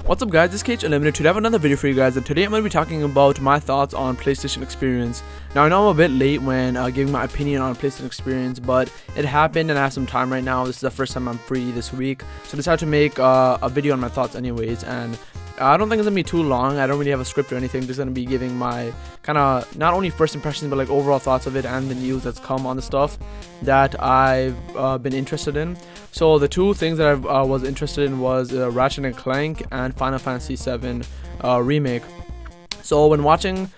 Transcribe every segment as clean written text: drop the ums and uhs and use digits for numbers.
What's up guys, this is KH Unlimited. Today I have another video for you guys, and today I'm going to be talking about my thoughts on PlayStation Experience. Now I know I'm a bit late when giving my opinion on PlayStation Experience, but it happened and I have some time right now. This is the first time I'm free this week, so I decided to make a video on my thoughts anyways, and I don't think it's going to be too long. I don't really have a script or anything, just going to be giving my kind of not only first impressions but like overall thoughts of it and the news that's come on the stuff that I've been interested in. So the two things that I was interested in was Ratchet & Clank and Final Fantasy VII Remake. So when watching,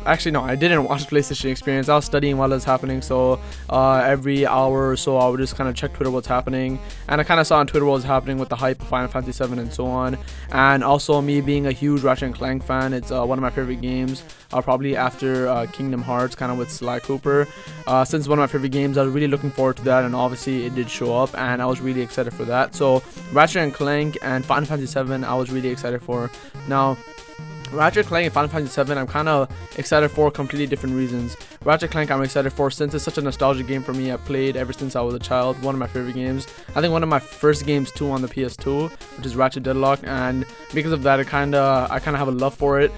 actually no, I didn't watch PlayStation Experience. I was studying while it was happening, so every hour or so I would just kind of check Twitter what's happening, and I kind of saw on Twitter what was happening with the hype of Final Fantasy VII and so on. And also me being a huge Ratchet & Clank fan, it's one of my favorite games, probably after Kingdom Hearts, kind of with Sly Cooper. Since one of my favorite games, I was really looking forward to that, and obviously it did show up and I was really excited for that. So Ratchet & Clank and Final Fantasy VII I was really excited for. Now Ratchet & Clank and Final Fantasy VII I'm kind of excited for completely different reasons. Ratchet & Clank I'm excited for since it's such a nostalgic game for me. I played ever since I was a child, one of my favorite games. I think one of my first games too on the PS2, which is Ratchet Deadlock, and because of that I kind of have a love for it.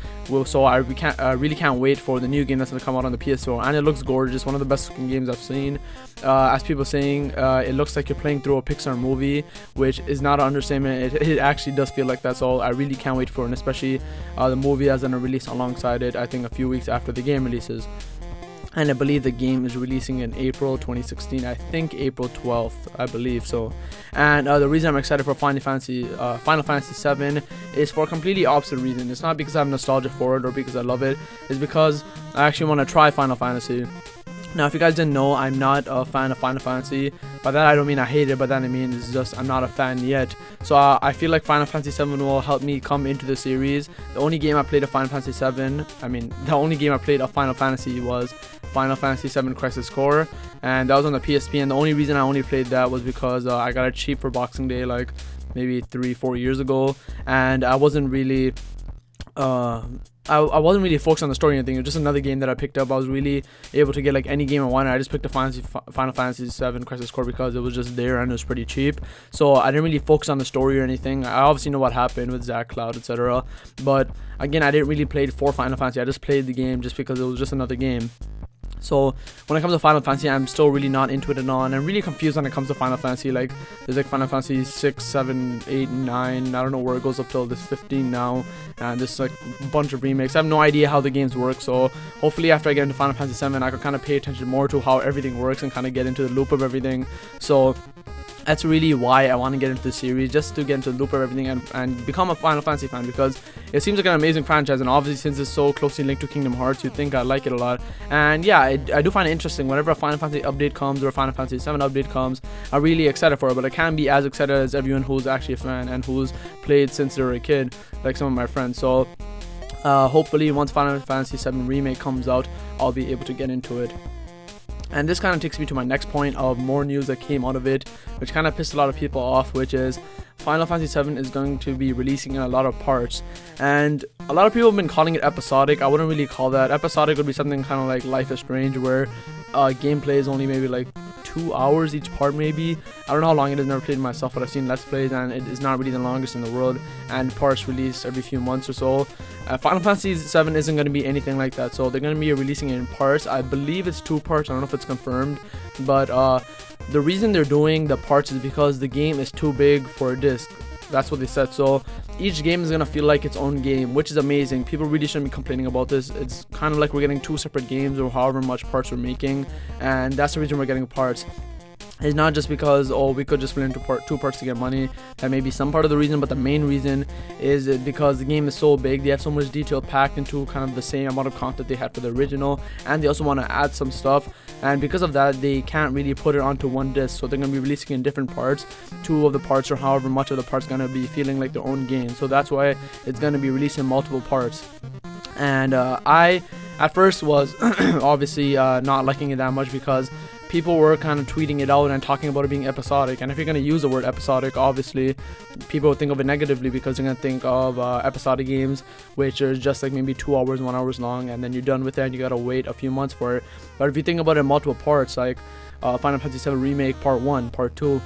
So I really can't wait for the new game that's going to come out on the PS4, and it looks gorgeous, one of the best looking games I've seen. As people saying, it looks like you're playing through a Pixar movie, which is not an understatement. It actually does feel like that, so I really can't wait for it, and especially the movie has going to release alongside it, I think a few weeks after the game releases. And I believe the game is releasing in April 2016. I think April 12th, I believe so. And the reason I'm excited for Final Fantasy VII is for a completely opposite reason. It's not because I have nostalgia for it or because I love it. It's because I actually want to try Final Fantasy. Now, if you guys didn't know, I'm not a fan of Final Fantasy. By that I don't mean I hate it, but that I mean it's just I'm not a fan yet. So I feel like Final Fantasy VII will help me come into the series. The only game I played of Final Fantasy VII, the only game I played of Final Fantasy was Final Fantasy VII Crisis Core, and that was on the PSP, and the only reason I only played that was because I got it cheap for Boxing Day like maybe 3-4 years ago, and I wasn't really I wasn't really focused on the story or anything. It was just another game that I picked up. I was really able to get like any game I wanted. I just picked up Final Fantasy VII Crisis Core because it was just there and it was pretty cheap. So I didn't really focus on the story or anything. I obviously know what happened with Zack Cloud, etc. But again, I didn't really play it for Final Fantasy. I just played the game just because it was just another game. So when it comes to Final Fantasy, I'm still really not into it at all, and I'm really confused when it comes to Final Fantasy. Like there's like Final Fantasy 6, 7, 8, 9. I don't know where it goes up till this 15 now, and there's like a bunch of remakes. I have no idea how the games work, so hopefully after I get into Final Fantasy 7 I can kind of pay attention more to how everything works and kind of get into the loop of everything. So that's really why I want to get into the series, just to get into the loop of everything and become a Final Fantasy fan, because it seems like an amazing franchise, and obviously since it's so closely linked to Kingdom Hearts, you'd think I like it a lot. And yeah, I do find it interesting whenever a Final Fantasy update comes or a Final Fantasy 7 update comes. I'm really excited for it, but I can't be as excited as everyone who's actually a fan and who's played since they were a kid, like some of my friends. So hopefully once Final Fantasy 7 Remake comes out, I'll be able to get into it. And this kind of takes me to my next point of more news that came out of it, which kind of pissed a lot of people off, which is Final Fantasy VII is going to be releasing in a lot of parts, and a lot of people have been calling it episodic. I wouldn't really call that. Episodic would be something kind of like Life is Strange, where gameplay is only maybe like 2 hours each part maybe. I don't know how long it is, never played it myself, but I've seen Let's Plays, and it is not really the longest in the world, and parts released every few months or so. Final Fantasy VII isn't going to be anything like that, so they're going to be releasing it in parts. I believe it's 2 parts, I don't know if it's confirmed, but the reason they're doing the parts is because the game is too big for a disc. That's what they said. So each game is going to feel like its own game, which is amazing. People really shouldn't be complaining about this. It's kind of like we're getting 2 separate games or however much parts we're making, and that's the reason we're getting parts. It's not just because, oh, we could just split into 2 parts to get money. That may be some part of the reason, but the main reason is because the game is so big. They have so much detail packed into kind of the same amount of content they had for the original, and they also want to add some stuff, and because of that they can't really put it onto one disc, so they're going to be releasing in different parts. 2 of the parts or however much of the parts going to be feeling like their own game, so that's why it's going to be released in multiple parts. And I at first was obviously not liking it that much because people were kind of tweeting it out and talking about it being episodic, and if you're going to use the word episodic, obviously people think of it negatively because they're going to think of episodic games which are just like maybe 2 hours, 1 hour long, and then you're done with it and you got to wait a few months for it. But if you think about it in multiple parts, like Final Fantasy VII Remake Part 1, Part 2,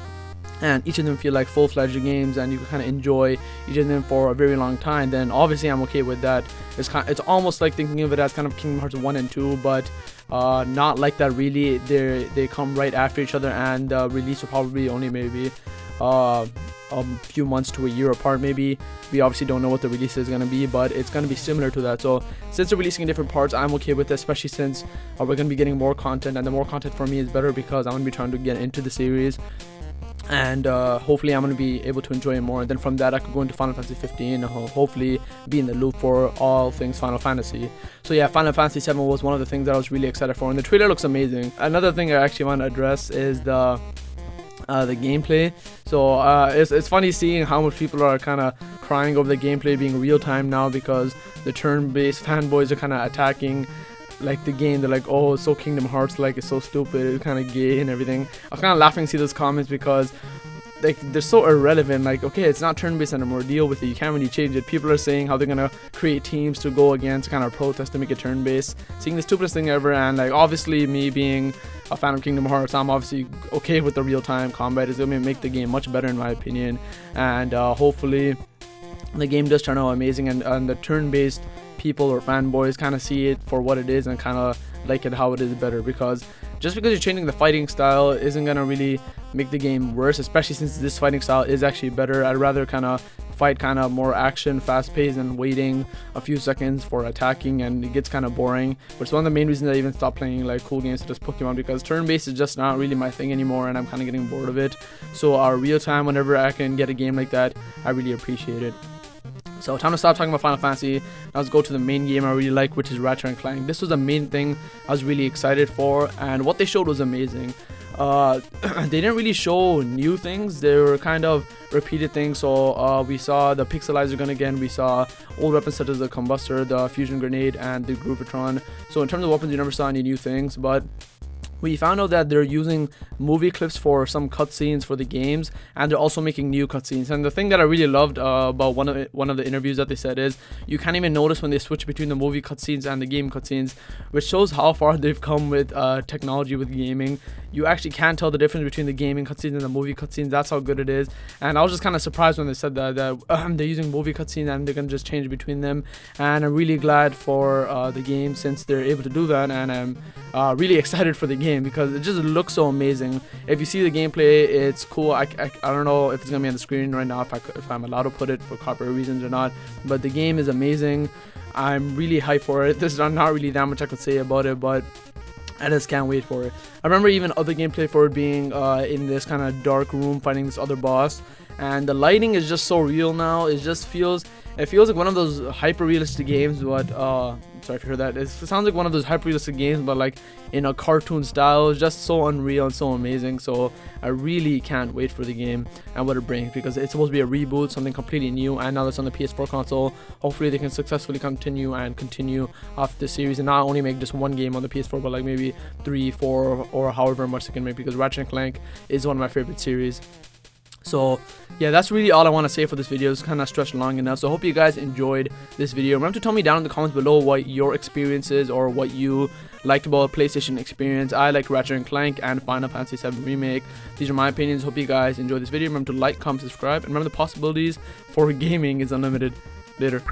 and each of them feel like full-fledged games and you can kind of enjoy each of them for a very long time, then obviously I'm okay with that. It's almost like thinking of it as kind of Kingdom Hearts 1 and 2, but not like that really. They come right after each other, and release will probably only maybe a few months to a year apart maybe. We obviously don't know what the release is going to be, but it's going to be similar to that. So since they're releasing in different parts, I'm okay with it, especially since we're going to be getting more content, and the more content for me is better because I'm going to be trying to get into the series, and hopefully I'm going to be able to enjoy it more. And then from that I could go into Final Fantasy 15 and hopefully be in the loop for all things Final Fantasy. So yeah, Final Fantasy 7 was one of the things that I was really excited for, and the trailer looks amazing. Another thing I actually want to address is the gameplay. So it's funny seeing how much people are kind of crying over the gameplay being real time now, because the turn-based fanboys are kind of attacking like the game. They're like, oh, it's so Kingdom Hearts, like it's so stupid, it's kind of gay and everything. I was kind of laughing to see those comments because like they're so irrelevant. Like, okay, it's not turn-based anymore, deal with it, you can't really change it. People are saying how they're gonna create teams to go against, kind of protest to make it turn-based, seeing the stupidest thing ever. And like, obviously me being a fan of Kingdom Hearts, I'm obviously okay with the real-time combat. It's gonna make the game much better in my opinion, and hopefully the game does turn out amazing, and the turn-based people or fanboys kind of see it for what it is and kind of like it how it is better, because just because you're changing the fighting style isn't gonna really make the game worse, especially since this fighting style is actually better. I'd rather kind of fight kind of more action, fast paced, and waiting a few seconds for attacking, and it gets kind of boring. But it's one of the main reasons I even stopped playing like cool games such as Pokemon, because turn-based is just not really my thing anymore and I'm kind of getting bored of it. So real time, whenever I can get a game like that, I really appreciate it. So time to stop talking about Final Fantasy. Now let's go to the main game I really like, which is Ratchet & Clank. This was the main thing I was really excited for, and what they showed was amazing. They didn't really show new things, they were kind of repeated things. So we saw the pixelizer gun again, we saw old weapons such as the combustor, the fusion grenade, and the Groovatron. So in terms of weapons, you never saw any new things, but we found out that they're using movie clips for some cutscenes for the games, and they're also making new cutscenes. And the thing that I really loved about one of the interviews that they said is you can't even notice when they switch between the movie cutscenes and the game cutscenes, which shows how far they've come with technology with gaming. You actually can't tell the difference between the gaming cutscenes and the movie cutscenes. That's how good it is. And I was just kind of surprised when they said that they're using movie cutscenes and they're gonna just change between them. And I'm really glad for the game since they're able to do that, and I'm really excited for the game because it just looks so amazing. If you see the gameplay, it's cool. I don't know if it's gonna be on the screen right now, if I'm allowed to put it for copyright reasons or not, but the game is amazing. I'm really hyped for it. There's not really that much I could say about it, but I just can't wait for it. I remember even other gameplay for it being in this kind of dark room fighting this other boss, and the lighting is just so real now. It feels like one of those hyper realistic games, but sorry if you heard that. It sounds like one of those hyper realistic games, but like in a cartoon style. It's just so unreal and so amazing. So I really can't wait for the game and what it brings, because it's supposed to be a reboot, something completely new, and now that's on the PS4 console. Hopefully they can successfully continue off the series and not only make just one game on the PS4, but like maybe 3, 4, or however much they can make, because Ratchet & Clank is one of my favorite series. So yeah, that's really all I want to say for this video. It's kind of stretched long enough, so I hope you guys enjoyed this video. Remember to tell me down in the comments below what your experience is or what you liked about PlayStation experience. I like Ratchet & Clank and Final Fantasy 7 Remake. These are my opinions. Hope you guys enjoyed this video. Remember to like, comment, subscribe, and remember the possibilities for gaming is unlimited. Later.